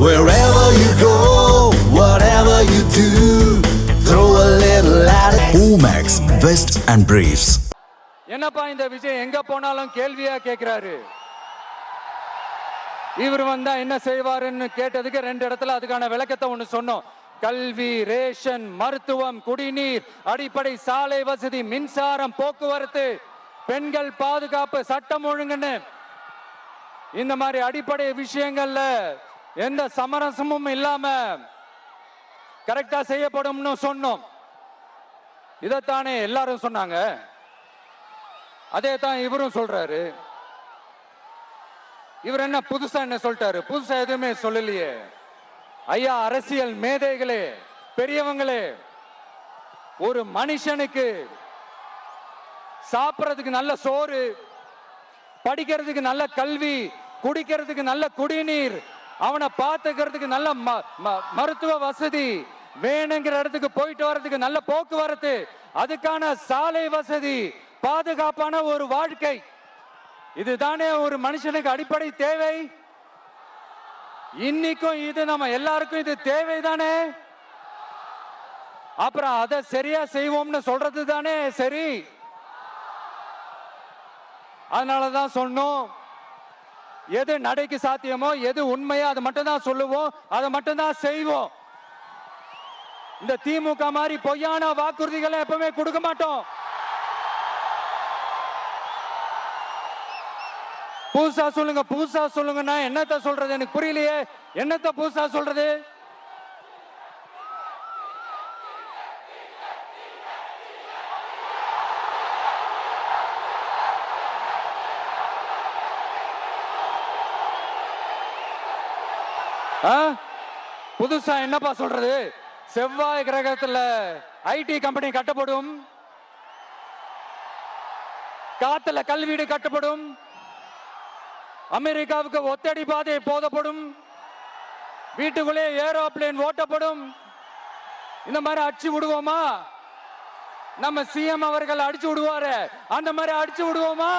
Wherever you go, whatever you do, throw a little attitude. Omax, Vest and Briefs. என்னப்பா இந்த விஜய் எங்க போனாலும் கேள்வியா கேட்கிறாரு. இவர் வந்தா என்ன செய்வாருன்னு கேட்டதுக்கு 2 இடத்துல அதுக்கான விளக்கத்தை ஒண்ணு சொன்னோம். கல்வி, ரேஷன், மருத்துவம், குடிநீர், அடிப்படை சாலை வசதி, மின்சாரம், போக்குவரத்து, பெண்கள் பாதுகாப்பு, சட்டம் ஒழுங்குன்னு இந்த மாதிரி அடிப்படை விஷயங்கள்ல எந்த சமரசமும் இல்லாம கரெக்டா செய்யப்படும்னு சொன்னோம். இதைத்தானே எல்லாரும் சொன்னாங்க. அதே தான் இவரும் சொல்றாரு. இவர் என்ன புதுசா என்ன சொல்லிட்டாரு? புதுசா எதுவுமே சொல்லலையே. ஐயா, அரசியல் மேதைகளே, பெரியவங்களே, ஒரு மனுஷனுக்கு சாப்பிடறதுக்கு நல்ல சோறு, படிக்கிறதுக்கு நல்ல கல்வி, குடிக்கிறதுக்கு நல்ல குடிநீர், அவனை பார்த்துக்கிறதுக்கு நல்ல மருத்துவ வசதி, வேணுங்கிற இடத்துக்கு போயிட்டு வர்றதுக்கு நல்ல போக்குவரத்து, அதுக்கான சாலை வசதி, பாதுகாப்பான ஒரு வாழ்க்கை, இதுதானே ஒரு மனுஷனுக்கு அடிப்படை தேவை. இன்னைக்கும் இது நம்ம எல்லாருக்கும் இது தேவைதானே. அப்புறம் அதை சரியா செய்வோம்னு சொல்றது தானே சரி. அதனாலதான் சொன்னோம், எது நடைக்கு சாத்தியமோ, எது உண்மையோ அதை மட்டும் தான் சொல்லுவோம், அதை மட்டும் தான் செய்வோம். இந்த திமுக மாதிரி பொய்யான வாக்குறுதிகளை எப்பவுமே கொடுக்க மாட்டோம். புதுசா சொல்லுங்க, புதுசா சொல்லுங்கன்னா என்னத்த சொல்றது எனக்கு புரியலையே. என்னத்த புதுசா சொல்றது? புதுசா என்னப்பா சொல்றது? செவ்வாய் கிரகத்துல ஐடி கம்பெனி கட்டப்படும், காத்துல கல்வீடு கட்டப்படும், அமெரிக்காவுக்கு ஒத்தடி பாதை போதப்படும், வீட்டுக்குள்ளே ஏரோப்ளேன் ஓட்டப்படும். இந்த மாதிரி அடிச்சு விடுவோமா? நம்ம சிஎம் அவர்கள் அடிச்சு விடுவாரு, அந்த மாதிரி அடிச்சு விடுவோமா?